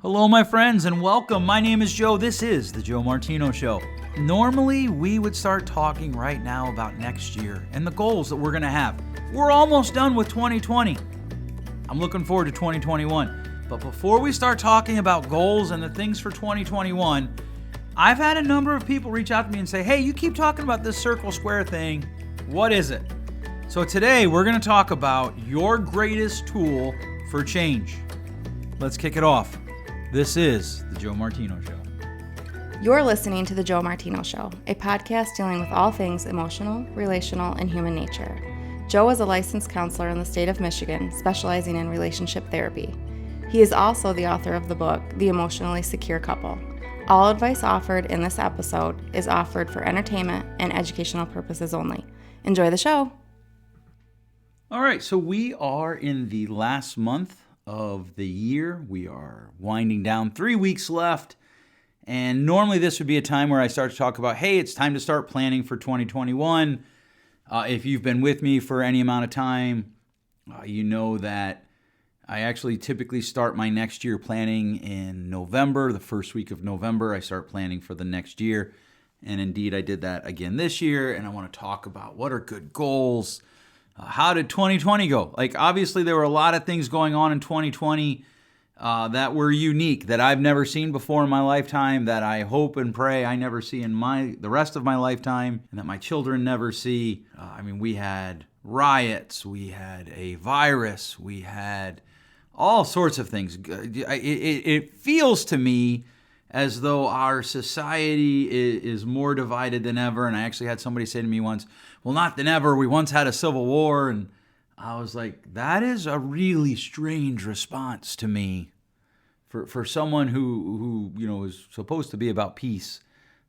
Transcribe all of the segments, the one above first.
Hello, my friends, and welcome. My name is Joe. This is the Joe Martino Show. Normally, we would start talking right now about next year and the goals that we're going to have. We're almost done with 2020. I'm looking forward to 2021. But before we start talking about goals and the things for 2021, I've had a number of people reach out to me and say, hey, you keep talking about this circle square thing. What is it? So today, we're going to talk about your greatest tool for change. Let's kick it off. This is the Joe Martino Show. You're listening to the Joe Martino Show, a podcast dealing with all things emotional, relational, and human nature. Joe is a licensed counselor in the state of Michigan, specializing in relationship therapy. He is also the author of the book, The Emotionally Secure Couple. All advice offered in this episode is offered for entertainment and educational purposes only. Enjoy the show. All right, so we are in the last month of the year. We are winding down, 3 weeks left. And normally this would be a time where I start to talk about, hey, it's time to start planning for 2021. If you've been with me for any amount of time, you know that I actually typically start my next year planning in November. The first week of November, I start planning for the next year. And indeed, I did that again this year. And I want to talk about what are good goals. How did 2020 go? Like, obviously, there were a lot of things going on in 2020 that were unique, that I've never seen before in my lifetime, that I hope and pray I never see in the rest of my lifetime, and that my children never see. We had riots, we had a virus, we had all sorts of things. It feels to me as though our society is more divided than ever. And I actually had somebody say to me once, well, not than ever. We once had a civil war. And I was like, that is a really strange response to me for someone who is supposed to be about peace.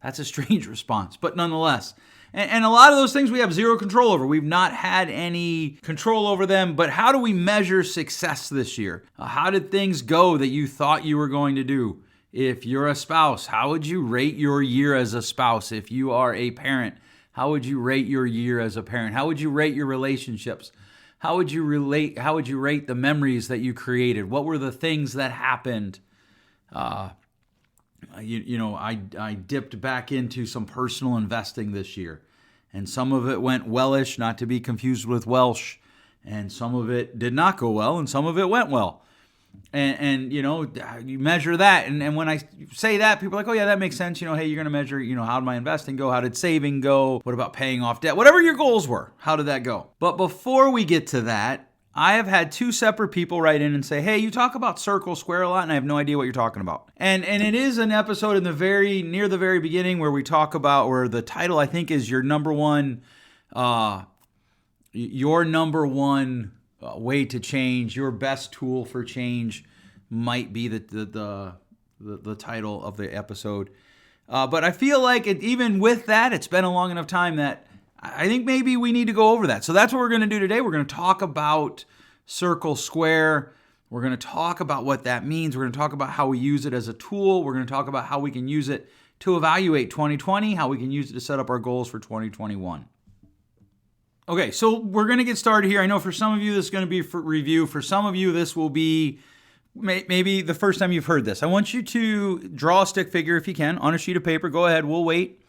That's a strange response. But nonetheless, and a lot of those things we have zero control over. We've not had any control over them. But how do we measure success this year? How did things go that you thought you were going to do? If you're a spouse, how would you rate your year as a spouse? If you are a parent, how would you rate your year as a parent? How would you rate your relationships? How would you rate the memories that you created? What were the things that happened? I dipped back into some personal investing this year, and some of it went wellish, not to be confused with Welsh, and some of it did not go well, and some of it went well. And you measure that. And when I say that, people are like, oh, yeah, that makes sense. Hey, you're going to measure, how did my investing go? How did saving go? What about paying off debt? Whatever your goals were, how did that go? But before we get to that, I have had two separate people write in and say, hey, you talk about circle square a lot, and I have no idea what you're talking about. And it is an episode near the very beginning where we talk about, where the title, I think, is your number one way to change, your best tool for change might be the title of the episode. But I feel like even with that, it's been a long enough time that I think maybe we need to go over that. So that's what we're going to do today. We're going to talk about circle square. We're going to talk about what that means. We're going to talk about how we use it as a tool. We're going to talk about how we can use it to evaluate 2020, how we can use it to set up our goals for 2021. Okay, so we're going to get started here. I know for some of you this is going to be for review. For some of you this will be maybe the first time you've heard this. I want you to draw a stick figure if you can on a sheet of paper. Go ahead, we'll wait.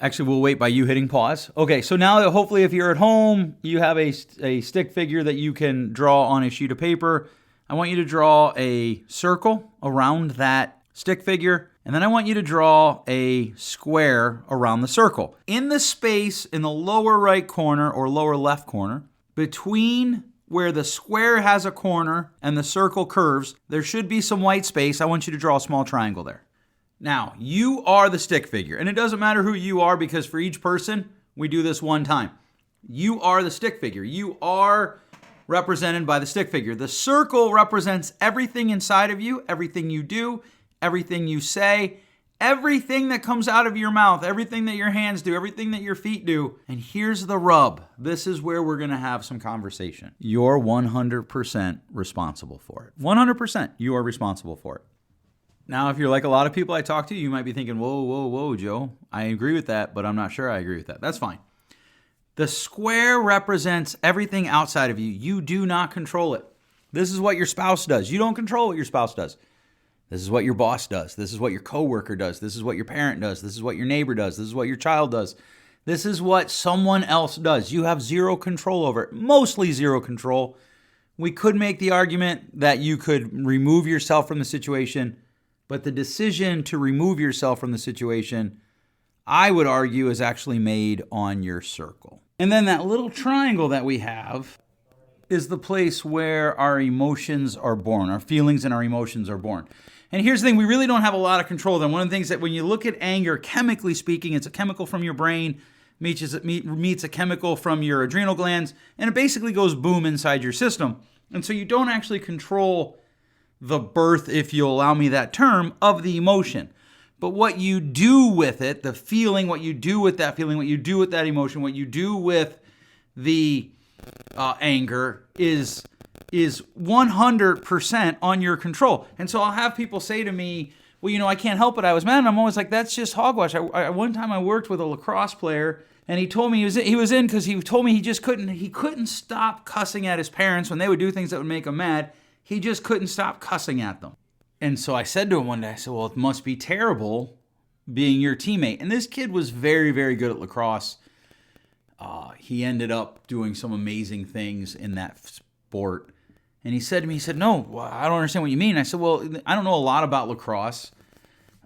Actually, we'll wait by you hitting pause. Okay, so now that hopefully if you're at home, you have a stick figure that you can draw on a sheet of paper. I want you to draw a circle around that stick figure. And then I want you to draw a square around the circle. In the space in the lower right corner or lower left corner, between where the square has a corner and the circle curves, there should be some white space. I want you to draw a small triangle there. Now, you are the stick figure. And it doesn't matter who you are, because for each person, we do this one time. You are the stick figure. You are represented by the stick figure. The circle represents everything inside of you, everything you do, everything you say, everything that comes out of your mouth, everything that your hands do, everything that your feet do. And here's the rub. This is where we're going to have some conversation. You're 100% responsible for it. 100% you are responsible for it. Now, if you're like a lot of people I talk to, you might be thinking, whoa, Joe. I agree with that, but I'm not sure I agree with that. That's fine. The square represents everything outside of you. You do not control it. This is what your spouse does. You don't control what your spouse does. This is what your boss does. This is what your coworker does. This is what your parent does. This is what your neighbor does. This is what your child does. This is what someone else does. You have zero control over it, mostly zero control. We could make the argument that you could remove yourself from the situation, but the decision to remove yourself from the situation, I would argue, is actually made on your circle. And then that little triangle that we have is the place where our emotions are born. Our feelings and our emotions are born. And here's the thing, we really don't have a lot of control of them. One of the things that when you look at anger, chemically speaking, it's a chemical from your brain, meets a chemical from your adrenal glands, and it basically goes boom inside your system. And so you don't actually control the birth, if you'll allow me that term, of the emotion. But what you do with it, the feeling, what you do with that feeling, what you do with that emotion, what you do with the anger is 100% on your control. And so I'll have people say to me, well, I can't help it. I was mad. And I'm always like, that's just hogwash. One time I worked with a lacrosse player, and he told me he was in because he told me he couldn't stop cussing at his parents when they would do things that would make him mad. He just couldn't stop cussing at them. And so I said to him one day, I said, well, it must be terrible being your teammate. And this kid was very, very good at lacrosse. He ended up doing some amazing things in that sport. And he said to me, no, I don't understand what you mean. I said, well, I don't know a lot about lacrosse.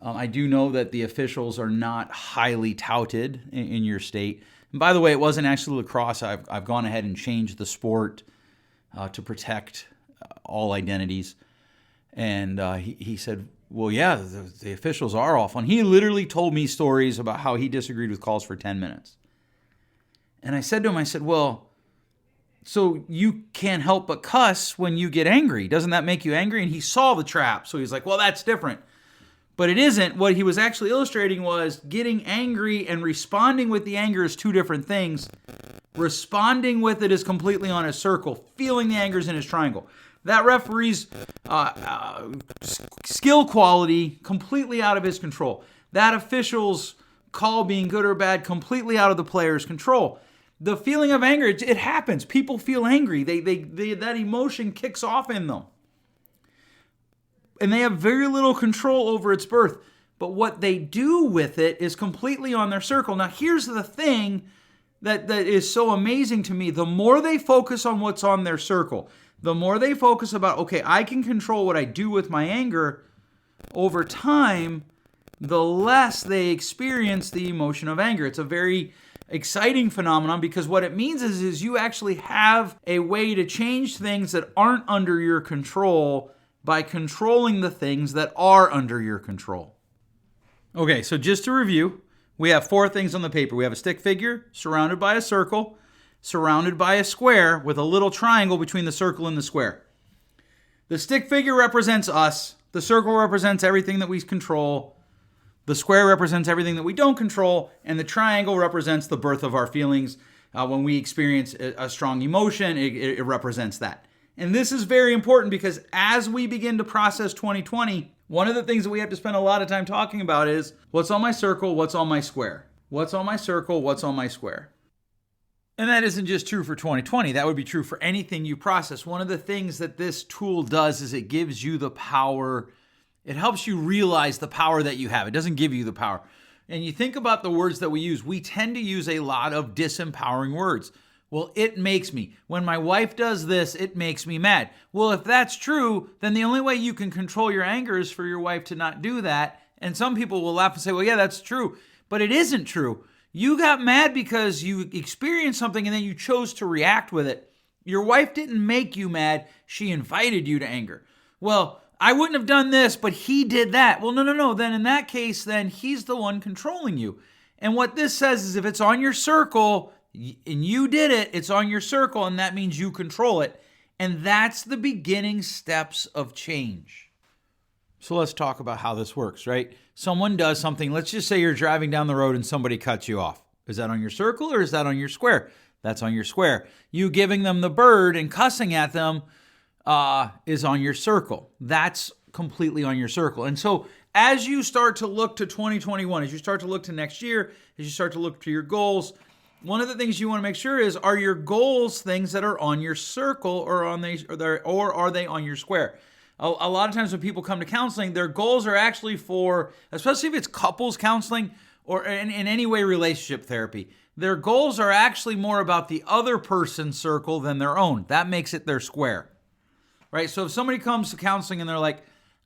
I do know that the officials are not highly touted in your state. And by the way, it wasn't actually lacrosse. I've gone ahead and changed the sport to protect all identities. And he said, well, yeah, the officials are awful. And he literally told me stories about how he disagreed with calls for 10 minutes. And I said to him, well, so you can't help but cuss when you get angry. Doesn't that make you angry? And he saw the trap. So he's like, well, that's different. But it isn't. What he was actually illustrating was getting angry and responding with the anger is two different things. Responding with it is completely on his circle. Feeling the anger is in his triangle. That referee's skill quality completely out of his control. That official's call being good or bad completely out of the player's control. The feeling of anger, it happens. People feel angry. They that emotion kicks off in them. And they have very little control over its birth. But what they do with it is completely on their circle. Now, here's the thing that is so amazing to me. The more they focus on what's on their circle, the more they focus about, okay, I can control what I do with my anger, over time, the less they experience the emotion of anger. It's a very exciting phenomenon because what it means is you actually have a way to change things that aren't under your control by controlling the things that are under your control. Okay, so just to review, we have 4 things on the paper. We have a stick figure surrounded by a circle, surrounded by a square with a little triangle between the circle and the square. The stick figure represents us. The circle represents everything that we control. The square represents everything that we don't control, and the triangle represents the birth of our feelings. When we experience a strong emotion, it represents that. And this is very important because as we begin to process 2020, one of the things that we have to spend a lot of time talking about is what's on my circle, what's on my square. What's on my circle, what's on my square. And that isn't just true for 2020. That would be true for anything you process. One of the things that this tool does is it gives you the power. It helps you realize the power that you have. It doesn't give you the power. And you think about the words that we use. We tend to use a lot of disempowering words. Well, it makes me. When my wife does this, it makes me mad. Well, if that's true, then the only way you can control your anger is for your wife to not do that. And some people will laugh and say, well, yeah, that's true. But it isn't true. You got mad because you experienced something and then you chose to react with it. Your wife didn't make you mad. She invited you to anger. Well, I wouldn't have done this, but he did that. Well, no. Then in that case, then he's the one controlling you. And what this says is if it's on your circle and you did it, it's on your circle, and that means you control it. And that's the beginning steps of change. So let's talk about how this works, right? Someone does something. Let's just say you're driving down the road and somebody cuts you off. Is that on your circle or is that on your square? That's on your square. You giving them the bird and cussing at them is on your circle. That's completely on your circle. And so as you start to look to 2021, as you start to look to next year, as you start to look to your goals, one of the things you want to make sure is, are your goals things that are on your circle or are they on your square? A lot of times when people come to counseling, their goals are actually for, especially if it's couples counseling or in any way relationship therapy, their goals are actually more about the other person's circle than their own. That makes it their square, right? So if somebody comes to counseling and they're like,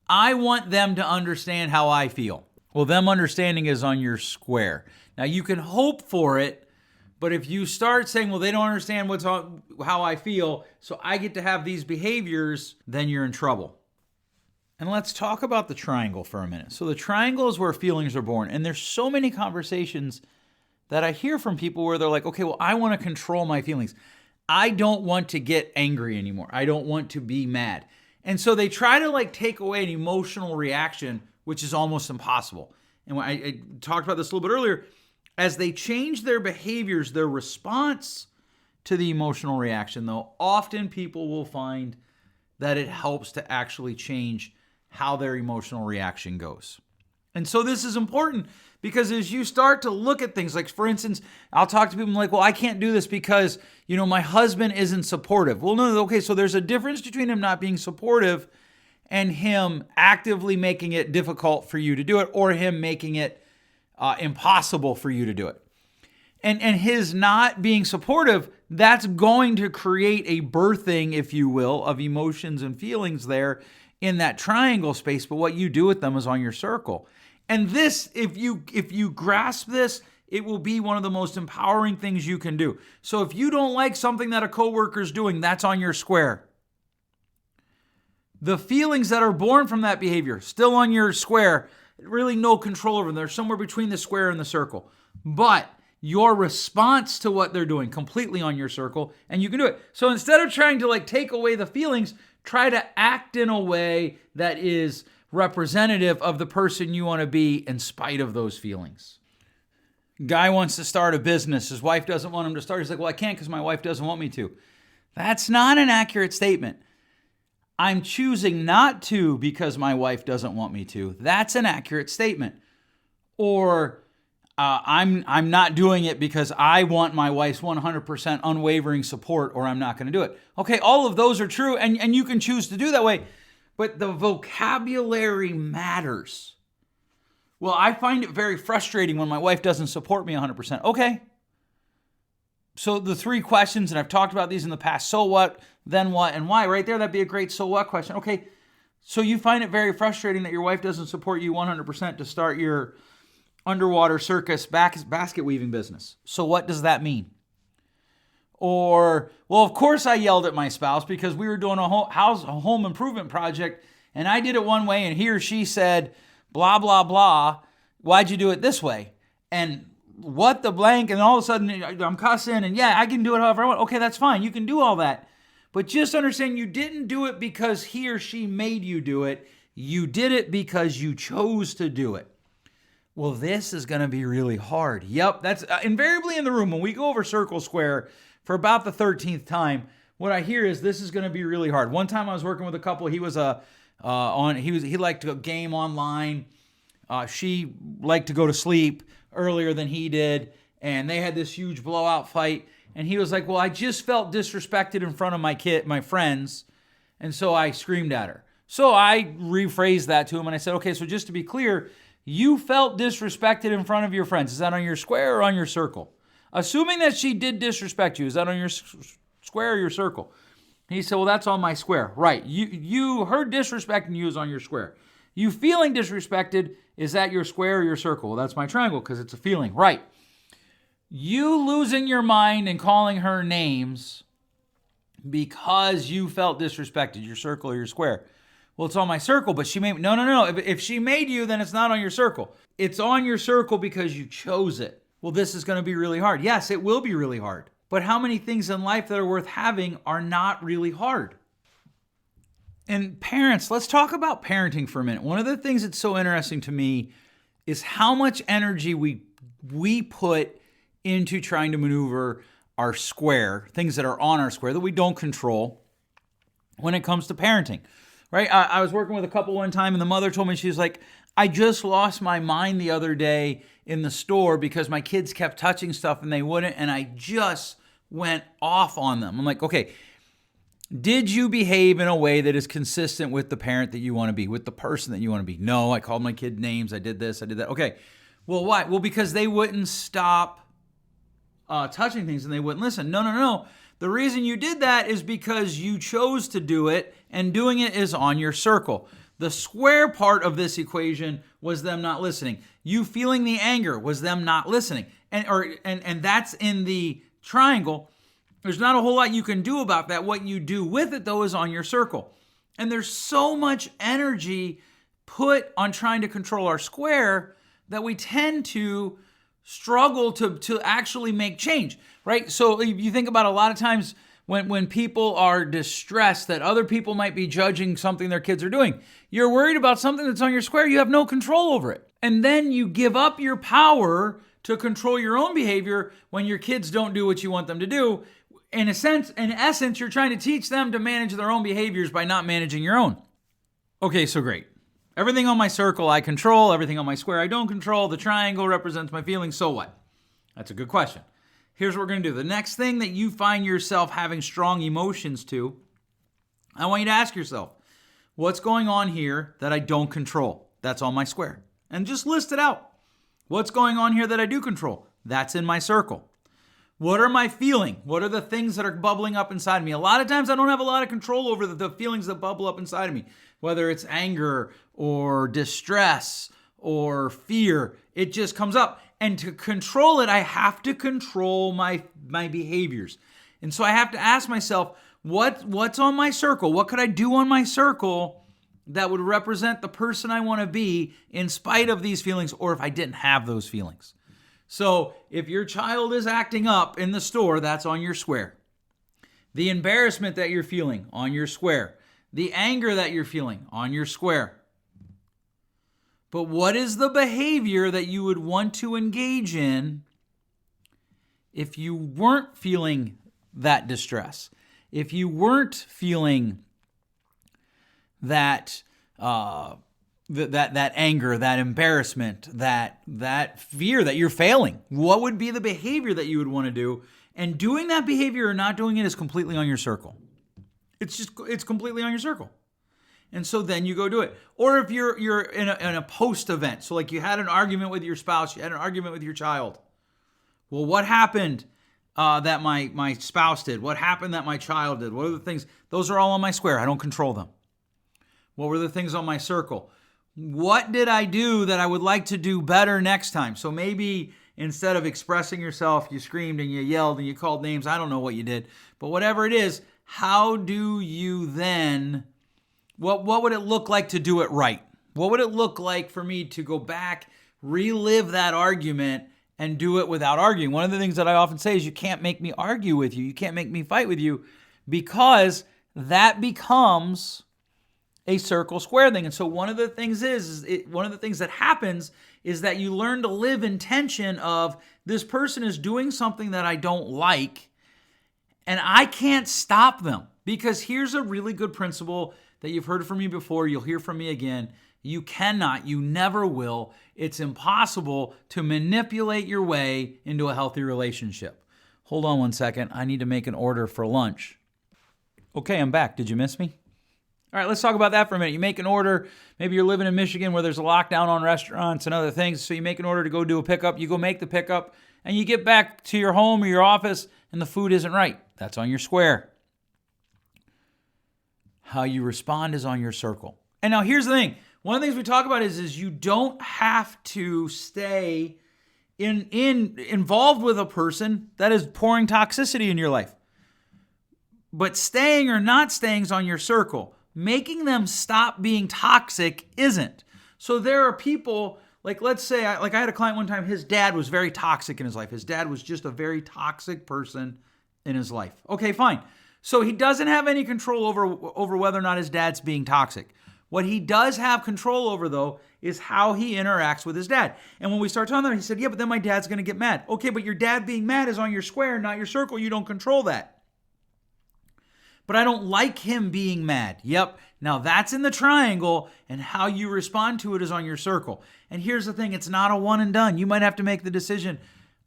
I want them to understand how I feel. Well, them understanding is on your square. Now you can hope for it, but if you start saying, well, they don't understand how I feel, so I get to have these behaviors, then you're in trouble. And let's talk about the triangle for a minute. So the triangle is where feelings are born. And there's so many conversations that I hear from people where they're like, okay, well, I want to control my feelings. I don't want to get angry anymore. I don't want to be mad. And so they try to take away an emotional reaction, which is almost impossible. And when I talked about this a little bit earlier, as they change their behaviors, their response to the emotional reaction, though, often people will find that it helps to actually change how their emotional reaction goes. And so this is important because as you start to look at things, like for instance, I'll talk to people like, well, I can't do this because, my husband isn't supportive. Well, no, okay, so there's a difference between him not being supportive and him actively making it difficult for you to do it, or him making it impossible for you to do it. And his not being supportive, that's going to create a birthing, if you will, of emotions and feelings there in that triangle space, but what you do with them is on your circle. And this, if you grasp this, it will be one of the most empowering things you can do. So if you don't like something that a coworker's doing, that's on your square. The feelings that are born from that behavior, still on your square, really no control over them. They're somewhere between the square and the circle. But your response to what they're doing, completely on your circle, and you can do it. So instead of trying to take away the feelings, try to act in a way that is representative of the person you want to be in spite of those feelings. Guy wants to start a business. His wife doesn't want him to start. He's like, well, I can't because my wife doesn't want me to. That's not an accurate statement. I'm choosing not to because my wife doesn't want me to. That's an accurate statement. Or I'm not doing it because I want my wife's 100% unwavering support, or I'm not going to do it. Okay, all of those are true, and you can choose to do that way, but the vocabulary matters. Well, I find it very frustrating when my wife doesn't support me 100%. Okay. So the 3 questions, and I've talked about these in the past, so what, then what, and why, right there, that'd be a great so what question. Okay, so you find it very frustrating that your wife doesn't support you 100% to start your underwater circus basket weaving business. So what does that mean? Or, well, of course I yelled at my spouse because we were doing a home improvement project and I did it one way and he or she said, blah, blah, blah. Why'd you do it this way? And what the blank? And all of a sudden I'm cussing and yeah, I can do it however I want. Okay, that's fine. You can do all that. But just understand you didn't do it because he or she made you do it. You did it because you chose to do it. Well, this is going to be really hard. Yep, that's invariably in the room. When we go over circle square for about the 13th time, what I hear is this is going to be really hard. One time I was working with a couple. He was he liked to game online. She liked to go to sleep earlier than he did, and they had this huge blowout fight. And he was like, "Well, I just felt disrespected in front of my friends, and so I screamed at her." So I rephrased that to him, and I said, "Okay, so just to be clear, you felt disrespected in front of your friends. Is that on your square or on your circle? Assuming that she did disrespect you, is that on your square or your circle?" He said, "Well, that's on my square." Right. You heard disrespecting you is on your square. You feeling disrespected, is that your square or your circle? Well, that's my triangle because it's a feeling. Right. You losing your mind and calling her names because you felt disrespected, your circle or your square. Well, it's on my circle, but she made... No. If she made you, then it's not on your circle. It's on your circle because you chose it. Well, this is going to be really hard. Yes, it will be really hard. But how many things in life that are worth having are not really hard? And parents, let's talk about parenting for a minute. One of the things that's so interesting to me is how much energy we put into trying to maneuver our square, things that are on our square that we don't control when it comes to parenting. right? I was working with a couple one time, and the mother told me, she was like, I just lost my mind the other day in the store because my kids kept touching stuff and they wouldn't, and I just went off on them. I'm like, okay, did you behave in a way that is consistent with the parent that you want to be, with the person that you want to be? No, I called my kid names. I did this, I did that. Okay, well, why? Well, because they wouldn't stop touching things and they wouldn't listen. No. The reason you did that is because you chose to do it, and doing it is on your circle. The square part of this equation was them not listening. You feeling the anger was them not listening. And that's in the triangle. There's not a whole lot you can do about that. What you do with it, though, is on your circle. And there's so much energy put on trying to control our square that we tend to struggle to actually make change, right? So if you think about a lot of times when people are distressed that other people might be judging something their kids are doing, you're worried about something that's on your square. You have no control over it. And then you give up your power to control your own behavior when your kids don't do what you want them to do. In essence, you're trying to teach them to manage their own behaviors by not managing your own. Okay, so great. Everything on my circle I control, everything on my square I don't control. The triangle represents my feelings, so what? That's a good question. Here's what we're going to do. The next thing that you find yourself having strong emotions to, I want you to ask yourself, what's going on here that I don't control? That's on my square. And just list it out. What's going on here that I do control? That's in my circle. What are my feeling? What are the things that are bubbling up inside of me? A lot of times I don't have a lot of control over the feelings that bubble up inside of me, whether it's anger or distress or fear. It just comes up. And to control it, I have to control my behaviors. And so I have to ask myself, what's on my circle? What could I do on my circle that would represent the person I want to be in spite of these feelings, or if I didn't have those feelings? So if your child is acting up in the store, that's on your square. The embarrassment that you're feeling, on your square. The anger that you're feeling, on your square. But what is the behavior that you would want to engage in if you weren't feeling that distress? If you weren't feeling that that anger, that embarrassment, that fear that you're failing? What would be the behavior that you would want to do? And doing that behavior or not doing it is completely on your circle. It's completely on your circle. And so then you go do it. Or if you're in a post event, so like you had an argument with your spouse, you had an argument with your child. Well, what happened that my spouse did? What happened that my child did? What are the things? Those are all on my square. I don't control them. What were the things on my circle? What did I do that I would like to do better next time? So maybe instead of expressing yourself, you screamed and you yelled and you called names. I don't know what you did. But whatever it is, how do you then, what would it look like to do it right? What would it look like for me to go back, relive that argument, and do it without arguing? One of the things that I often say is you can't make me argue with you. You can't make me fight with you, because that becomes a circle square thing. And so one of the things one of the things that happens is that you learn to live in tension of, this person is doing something that I don't like, and I can't stop them. Because here's a really good principle that you've heard from me before, you'll hear from me again. You cannot, you never will, it's impossible to manipulate your way into a healthy relationship. Hold on one second. I need to make an order for lunch. Okay, I'm back. Did you miss me? All right, let's talk about that for a minute. You make an order. Maybe you're living in Michigan where there's a lockdown on restaurants and other things. So you make an order to go do a pickup. You go make the pickup and you get back to your home or your office and the food isn't right. That's on your square. How you respond is on your circle. And now here's the thing. One of the things we talk about is you don't have to stay involved with a person that is pouring toxicity in your life. But staying or not staying is on your circle. Making them stop being toxic isn't. So there are people, like let's say, I had a client one time, his dad was very toxic in his life. His dad was just a very toxic person in his life. Okay, fine. So he doesn't have any control over whether or not his dad's being toxic. What he does have control over, though, is how he interacts with his dad. And when we start talking about it, he said, yeah, but then my dad's going to get mad. Okay, but your dad being mad is on your square, not your circle. You don't control that. but I don't like him being mad. Yep. Now that's in the triangle, and how you respond to it is on your circle. And here's the thing, it's not a one and done. You might have to make the decision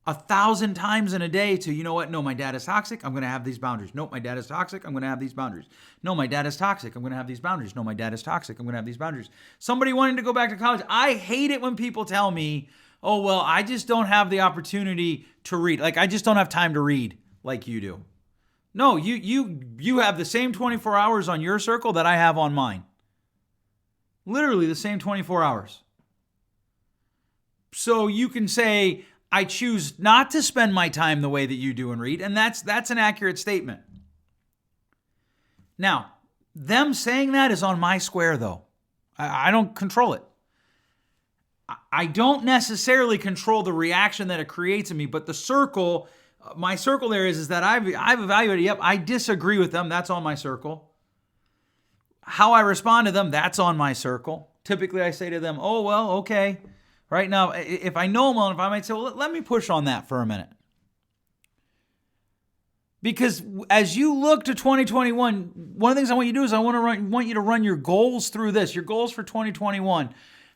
1,000 times in a day to, you know what? No, my dad is toxic. I'm going to have these boundaries. Nope, my dad is toxic. I'm going to have these boundaries. No, my dad is toxic. I'm going to have these boundaries. No, my dad is toxic. I'm going to have these boundaries. Somebody wanting to go back to college. I hate it when people tell me, oh, well, I just don't have the opportunity to read. Like, I just don't have time to read like you do. No, you have the same 24 hours on your circle that I have on mine. Literally the same 24 hours. So you can say, I choose not to spend my time the way that you do and read, and that's an accurate statement. Now, them saying that is on my square, though. I don't control it. I don't necessarily control the reaction that it creates in me, but the circle, my circle there is that I've evaluated, yep, I disagree with them, that's on my circle. How I respond to them, that's on my circle. Typically, I say to them, oh, well, okay. Right now, if I know them well enough, I might say, well, let me push on that for a minute. Because as you look to 2021, one of the things I want you to do is I want you to run your goals through this. Your goals for 2021.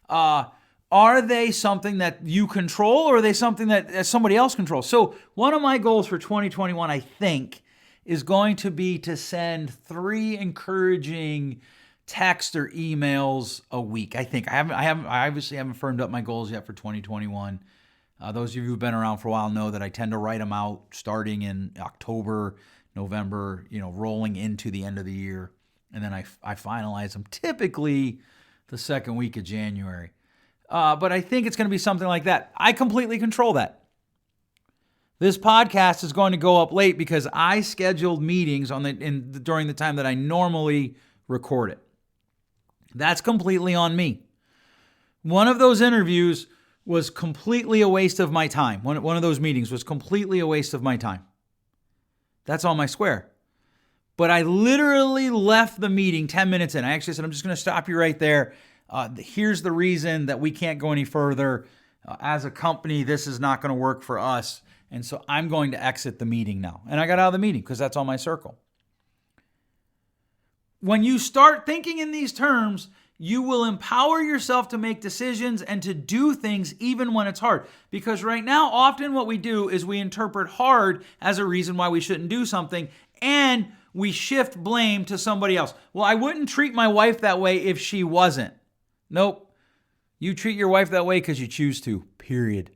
Are they something that you control, or are they something that somebody else controls? So one of my goals for 2021, I think, is going to be to send 3 encouraging text or emails a week. I think I obviously haven't firmed up my goals yet for 2021. Those of you who've been around for a while know that I tend to write them out starting in October, November, rolling into the end of the year. And then I finalize them typically the second week of January. But I think it's going to be something like that. I completely control that. This podcast is going to go up late because I scheduled meetings during the time that I normally record it. That's completely on me. One of those interviews was completely a waste of my time. One of those meetings was completely a waste of my time. That's on my square. But I literally left the meeting 10 minutes in. I actually said, I'm just going to stop you right there. Here's the reason that we can't go any further. As a company, this is not going to work for us. And so I'm going to exit the meeting now. And I got out of the meeting because that's on my circle. When you start thinking in these terms, you will empower yourself to make decisions and to do things even when it's hard. Because right now, often what we do is we interpret hard as a reason why we shouldn't do something, and we shift blame to somebody else. Well, I wouldn't treat my wife that way if she wasn't. Nope. You treat your wife that way because you choose to, period.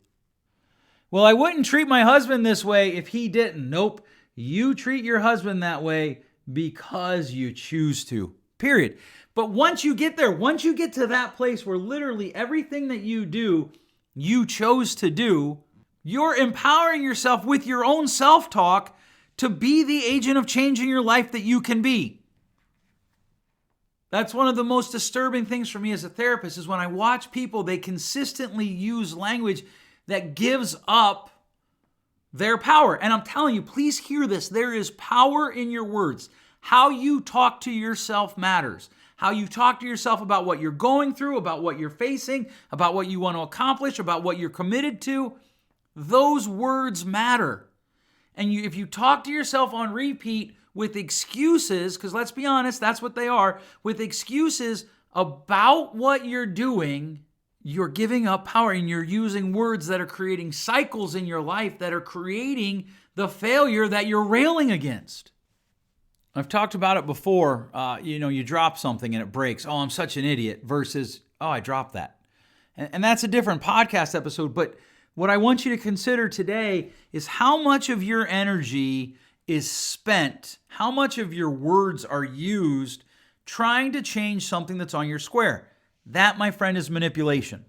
Well, I wouldn't treat my husband this way if he didn't. Nope. You treat your husband that way because you choose to, period. But once you get there, once you get to that place where literally everything that you do, you chose to do, you're empowering yourself with your own self-talk to be the agent of change in your life that you can be. That's one of the most disturbing things for me as a therapist is when I watch people, they consistently use language that gives up their power. And I'm telling you, please hear this. There is power in your words. How you talk to yourself matters. How you talk to yourself about what you're going through, about what you're facing, about what you want to accomplish, about what you're committed to. Those words matter. And if you talk to yourself on repeat with excuses, because let's be honest, that's what they are, with excuses about what you're doing, you're giving up power and you're using words that are creating cycles in your life that are creating the failure that you're railing against. I've talked about it before. You drop something and it breaks. Oh, I'm such an idiot versus, oh, I dropped that. And that's a different podcast episode. But what I want you to consider today is how much of your energy is spent, how much of your words are used trying to change something that's on your square. That, my friend, is manipulation.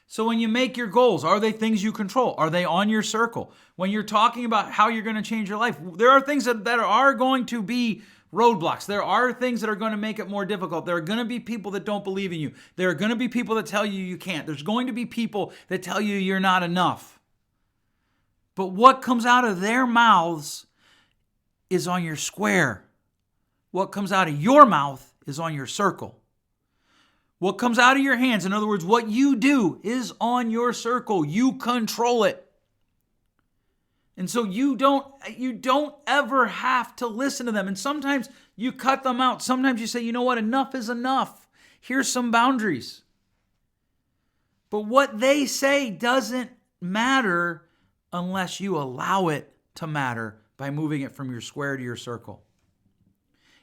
So when you make your goals, are they things you control? Are they on your circle? When you're talking about how you're going to change your life, there are things that are going to be roadblocks. There are things that are going to make it more difficult. There are going to be people that don't believe in you. There are going to be people that tell you you can't. There's going to be people that tell you you're not enough. But what comes out of their mouths is on your square. What comes out of your mouth is on your circle. What comes out of your hands, in other words, what you do is on your circle. You control it. And so you don't ever have to listen to them. And sometimes you cut them out. Sometimes you say, you know what, enough is enough. Here's some boundaries. But what they say doesn't matter unless you allow it to matter by moving it from your square to your circle.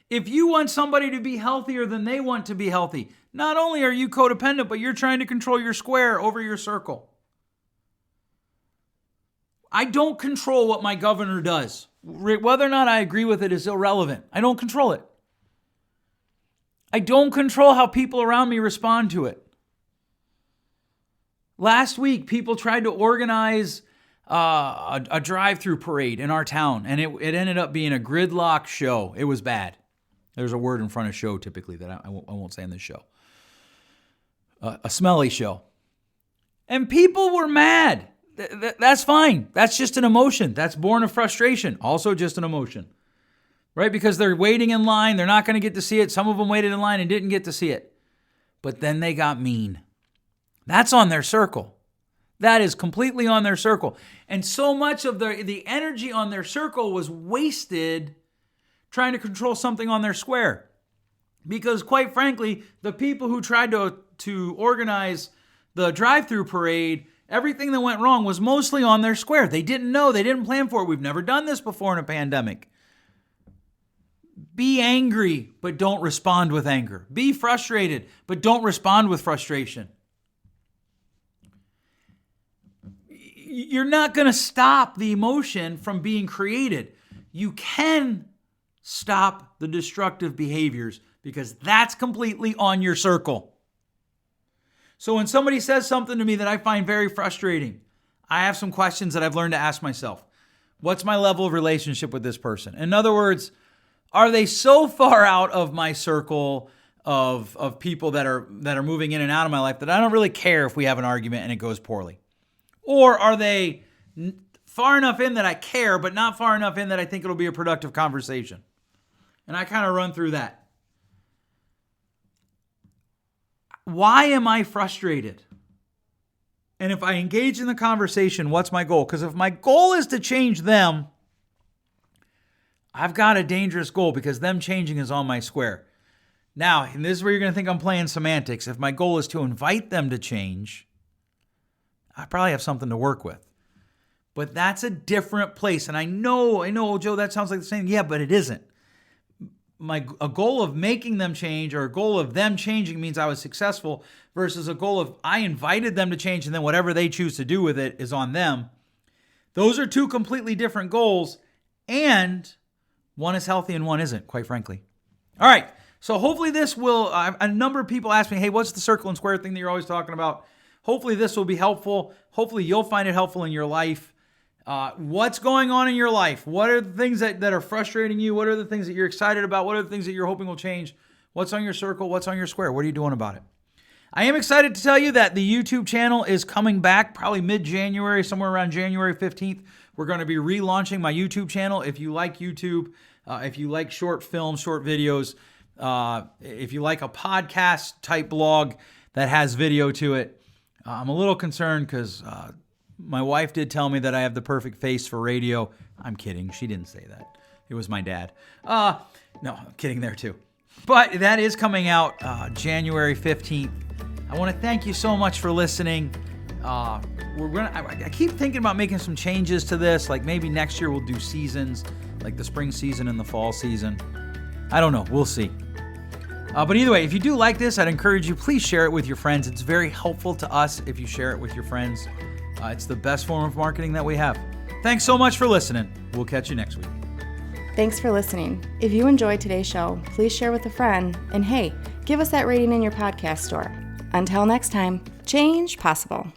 If you want somebody to be healthier than they want to be healthy, not only are you codependent, but you're trying to control your square over your circle. I don't control what my governor does. Whether or not I agree with it is irrelevant. I don't control it. I don't control how people around me respond to it. Last week, people tried to organize a drive-through parade in our town, and it ended up being a gridlock show. It was bad. There's a word in front of show typically that I won't say in this show. A smelly show. And people were mad. That's fine. That's just an emotion. That's born of frustration. Also just an emotion. Right? Because they're waiting in line. They're not going to get to see it. Some of them waited in line and didn't get to see it. But then they got mean. That's on their circle. That is completely on their circle. And so much of the energy on their circle was wasted trying to control something on their square. Because quite frankly, the people who tried to organize the drive-through parade, everything that went wrong was mostly on their square. They didn't know. They didn't plan for it. We've never done this before in a pandemic. Be angry, but don't respond with anger. Be frustrated, but don't respond with frustration. You're not going to stop the emotion from being created. You can stop the destructive behaviors because that's completely on your circle. So when somebody says something to me that I find very frustrating, I have some questions that I've learned to ask myself. What's my level of relationship with this person? In other words, are they so far out of my circle of people that are moving in and out of my life that I don't really care if we have an argument and it goes poorly? Or are they far enough in that I care, but not far enough in that I think it'll be a productive conversation? And I kind of run through that. Why am I frustrated? And if I engage in the conversation, what's my goal? Because if my goal is to change them, I've got a dangerous goal because them changing is on my square. Now, and this is where you're going to think I'm playing semantics. If my goal is to invite them to change, I probably have something to work with. But that's a different place. And I know, Joe, that sounds like the same. Yeah, but it isn't. A goal of making them change or a goal of them changing means I was successful versus a goal of I invited them to change and then whatever they choose to do with it is on them. Those are two completely different goals, and one is healthy and one isn't, quite frankly. All right, so hopefully this will, a number of people ask me, hey, what's the circle and square thing that you're always talking about? Hopefully this will be helpful. Hopefully you'll find it helpful in your life. What's going on in your life? What are the things that are frustrating you? What are the things that you're excited about? What are the things that you're hoping will change? What's on your circle? What's on your square? What are you doing about it? I am excited to tell you that the YouTube channel is coming back probably mid-January, somewhere around January 15th. We're going to be relaunching my YouTube channel. If you like YouTube, if you like short films, short videos, if you like a podcast type blog that has video to it, I'm a little concerned because my wife did tell me that I have the perfect face for radio. I'm kidding. She didn't say that. It was my dad. No, I'm kidding there too. But that is coming out January 15th. I want to thank you so much for listening. I keep thinking about making some changes to this. Like maybe next year we'll do seasons, like the spring season and the fall season. I don't know. We'll see. But either way, if you do like this, I'd encourage you, please share it with your friends. It's very helpful to us if you share it with your friends. It's the best form of marketing that we have. Thanks so much for listening. We'll catch you next week. Thanks for listening. If you enjoyed today's show, please share with a friend. And hey, give us that rating in your podcast store. Until next time, change possible.